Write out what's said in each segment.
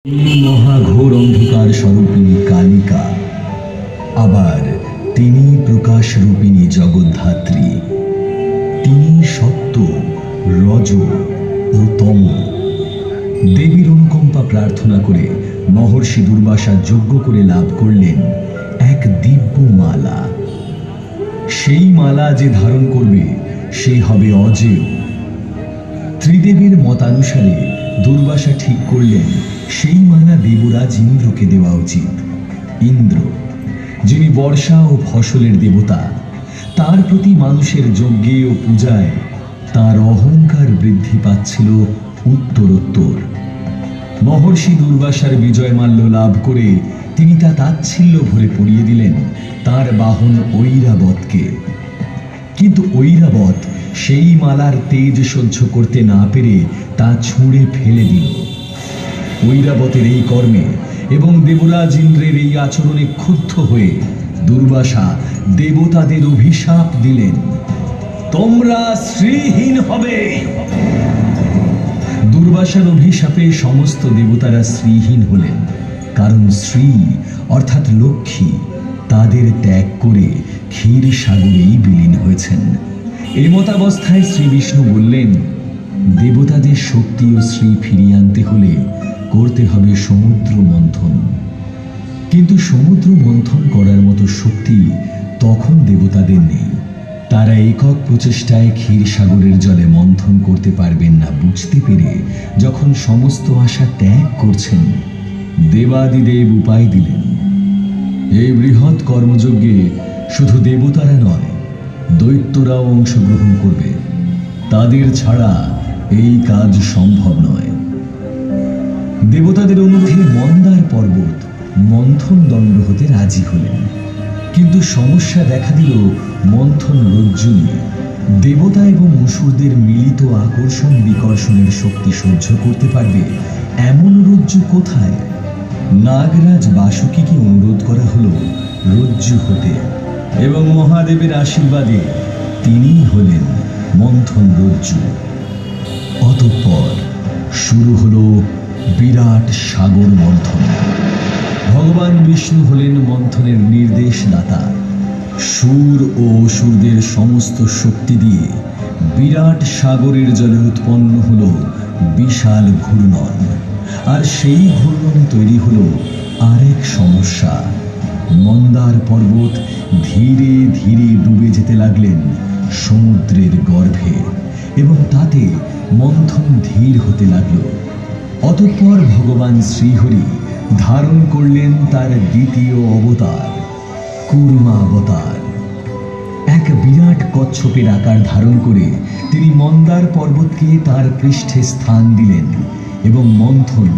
তিনি মহাঘোর অন্ধকার স্বরূপিণী কালিকা, আবার তিনি প্রকাশ রূপিণী জগদ্ধাত্রী। তিনি সত্য, রজ ও তম। দেবীর অনুকম্পা প্রার্থনা করে মহর্ষি দুর্বাসা যজ্ঞ করে লাভ করলেন এক দিব্য মালা। সেই মালা যে ধারণ করবে সে হবে অজেয়। ত্রিদেবীর মতানুসারে দুর্বাসা ঠিক করলেন সেই মালা দেবরাজ ইন্দ্রকে দেওয়া উচিত। ইন্দ্র, যিনি বর্ষা ও ফসলের দেবতা, তার প্রতি মানুষের যজ্ঞে ও পূজায় তার অহংকার বৃদ্ধি পাচ্ছিল উত্তরোত্তর। মহর্ষি দুর্বাসার বিজয়মাল্য লাভ করে তিনি তা তাচ্ছিল্য ভরে পরিয়ে দিলেন তার বাহন ঐরাবতকে। কিন্তু ঐরাবত সেই মালার তেজ সহ্য করতে না পেরে তা ছুঁড়ে ফেলে দিল। ঐরাবতের এই কর্মে এবং দেবরাজ ইন্দ্রের এই আচরণে ক্ষুব্ধ হয়ে দুর্বাসা দেবতাদের অভিশাপ দিলেন, তোমরা শ্রীহীন হবে। দুর্বাসার অভিশাপে সমস্ত দেবতারা শ্রীহীন হলেন, কারণ শ্রী অর্থাৎ লক্ষ্মী তাদের ত্যাগ করে ক্ষীর সাগরেই বিলীন হয়েছেন। এমতাবস্থায় শ্রী বিষ্ণু বললেন, দেবতাদের শক্তি ও শ্রী ফিরিয়ে আনতে হলে করতে হবে সমুদ্র মন্থন। কিন্তু সমুদ্র মন্থন করার মতো শক্তি তখন দেবতাদের নেই। তারা একক প্রচেষ্টায় ক্ষীর সাগরের জলে মন্থন করতে পারবেন না বুঝতে পেরে যখন সমস্ত আশা ত্যাগ করছেন, দেবাদিদেব উপায় দিলেন, এই বৃহৎ কর্মযজ্ঞে শুধু দেবতারা নয়, দৈত্যরাও অংশগ্রহণ করবে। তাদের ছাড়া এই কাজ সম্ভব নয়। দেবতাদের অনুরোধে মন্দার পর্বত মন্থন দণ্ড হতে রাজি হলেন। কিন্তু সমস্যা দেখা দিল মন্থন রজ্জু নিয়ে। দেবতা এবং অসুরদের মিলিত আকর্ষণ বিকর্ষণের শক্তি সহ্য করতে পারবে এমন রজ্জু কোথায়? নাগরাজ বাসুকীকে অনুরোধ করা হলো রজ্জু হতে, এবং মহাদেবের আশীর্বাদে তিনিই হলেন মন্থন রজ্জু। অতঃপর শুরু হলো বিরাট সাগর মন্থন। ভগবান বিষ্ণু হলেন মন্থনের নির্দেশদাতা। সুর ও অসুরদের সমস্ত শক্তি দিয়ে বিরাট সাগরের জলে উৎপন্ন হল বিশাল ঘূর্ণন। আর সেই ঘূর্ণনে তৈরি হলো আরেক সমস্যা। মন্দার পর্বত ধীরে ধীরে ডুবে যেতে লাগলেন সমুদ্রের গর্ভে, এবং তাতে মন্থন ধীর হতে লাগল। অতঃপর ভগবান শ্রীহরি ধারণ করলেন তার দ্বিতীয় অবতার, কূর্মাবতার। এক বিরাট কচ্ছপের আকার ধারণ করে তিনি মন্দার পর্বতকে তার পৃষ্ঠে স্থান দিলেন, এবং মন্থন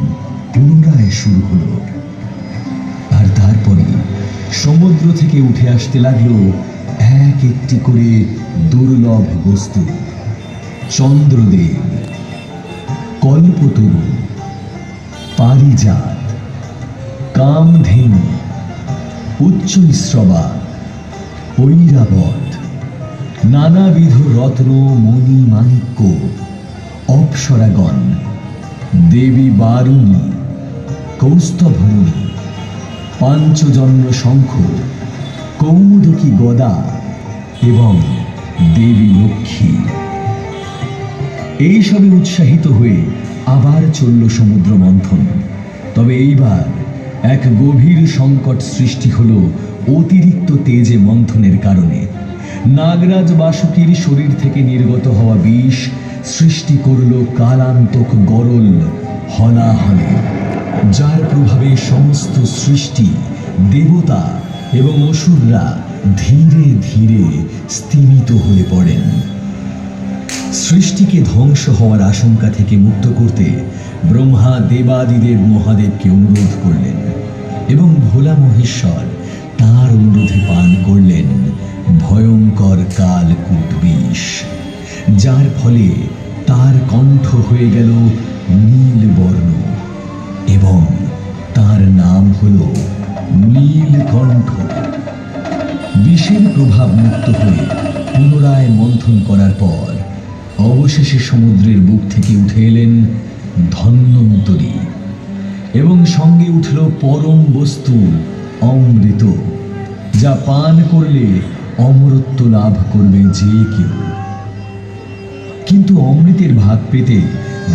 পুনরায় শুরু হল। আর তারপরে সমুদ্র থেকে উঠে আসতে লাগলো এক একটি করে দুর্লভ বস্তু। চন্দ্রদেব, কল্পতরু, পারিজাত, কামধেনু, উচ্চৈঃস্রবা, ঐরাবত, নানাবিধ রত্ন, মণি, মাণিক্য, অপ্সরাগণ, দেবী বারুণী, কৌস্তভমণি, পাঞ্চজন্য শঙ্খ, কৌমুদকী গদা এবং দেবী লক্ষ্মী। এইসবে উৎসাহিত হয়ে আবার চলল সমুদ্র মন্থন। তবে এইবার এক গভীর সংকট সৃষ্টি হল অতিরিক্ত তেজে মন্থনের কারণে। নাগরাজ বাসুকীর শরীর থেকে নির্গত হওয়া বিষ সৃষ্টি করল কালান্তক গরল হলাহলে, যার প্রভাবে সমস্ত সৃষ্টি, দেবতা এবং অসুররা ধীরে ধীরে স্তিমিত হয়ে পড়েন। সৃষ্টিকে ধ্বংস হওয়ার আশঙ্কা থেকে মুক্ত করতে ব্রহ্মা দেবাদিদেব মহাদেবকে অনুরোধ করলেন, এবং ভোলা মহেশ্বর তার অনুরোধে পান করলেন ভয়ঙ্কর কালকূট বিষ, যার ফলে তার কণ্ঠ হয়ে গেল নীলবর্ণ এবং তার নাম হল নীলকণ্ঠ। বিষের প্রভাব মুক্ত হয়ে পুনরায় মন্থন করার পর অবশেষে সমুদ্রের বুক থেকে উঠে এলেন ধন্বন্তরী। এবং সঙ্গে উঠল পরম বস্তু অমৃত, যা পান করলে অমরত্ব লাভ করবে যে কেউ। কিন্তু অমৃতের ভাগ পেতে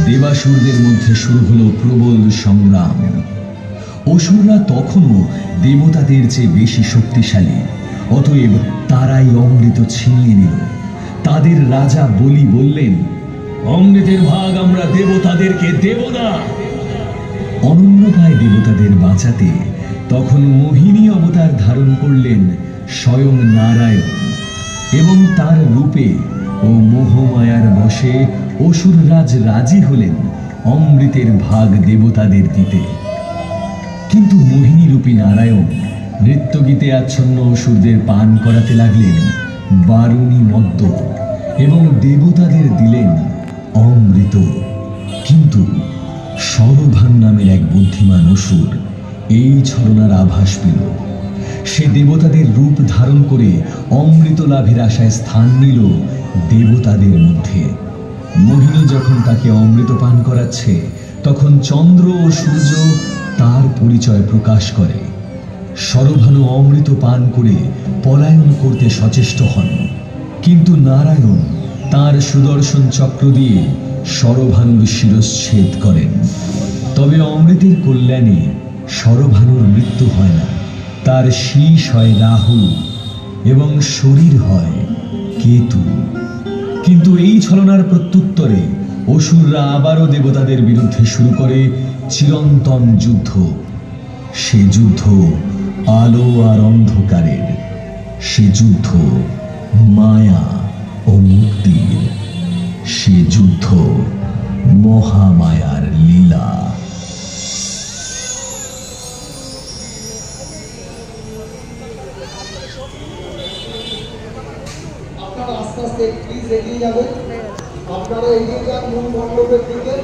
দেবাসুরদের মধ্যে শুরু হলো প্রবল সংগ্রাম। অসুররা তখনও দেবতাদের চেয়ে বেশি শক্তিশালী, অতএব তারাই অমৃত ছিনিয়ে নিল। তাদের রাজা বলি বললেন, অমৃতের ভাগ আমরা দেবতাদেরকে দেব না। অনন্যপায় দেবতাদের বাঁচাতে তখন মোহিনী অবতার ধারণ করলেন স্বয়ং নারায়ণ, এবং তার রূপে ও মোহমায়ার বশে অসুররাজ রাজি হলেন অমৃতের ভাগ দেবতাদের দিতে। কিন্তু মোহিনী রূপী নারায়ণ নৃত্যগীতে আচ্ছন্ন অসুরদের পান করাতে লাগলেন বারুণী মদ্য, এবং দেবতাদের দিলেন অমৃত। কিন্তু সরভান নামের এক বুদ্ধিমান অসুর এই ছলনার আভাস পেল। সে দেবতাদের রূপ ধারণ করে অমৃত লাভের আশায় স্থান নিল দেবতাদের মধ্যে। মোহিনী যখন তাকে অমৃত পান করাচ্ছে, তখন চন্দ্র ও সূর্য তার পরিচয় প্রকাশ করে। সরভানু অমৃত পান করে পলায়ন করতে সচেষ্ট হন, কিন্তু নারায়ণ তার সুদর্শন চক্র দিয়ে সরভানুর শিরচ্ছেদ করেন। তবে অমৃতের কল্যাণে সরভানুর মৃত্যু হয় না, তার শীষ হয় রাহু এবং শরীর হয় কেতু। কিন্তু এই ছলনার প্রত্যুত্তরে অসুররা আবারও দেবতাদের বিরুদ্ধে শুরু করে চিরন্তন যুদ্ধ। সে যুদ্ধ আলো আর অন্ধকারের, সে যুদ্ধ মায়া ও মুক্তির, সে যুদ্ধ মহামায়ার লীলা। আপনারা আস্তে আস্তে প্লিজ এগিয়ে যাবেন, আপনারা এগিয়ে যান মূল মণ্ডপের দিকে।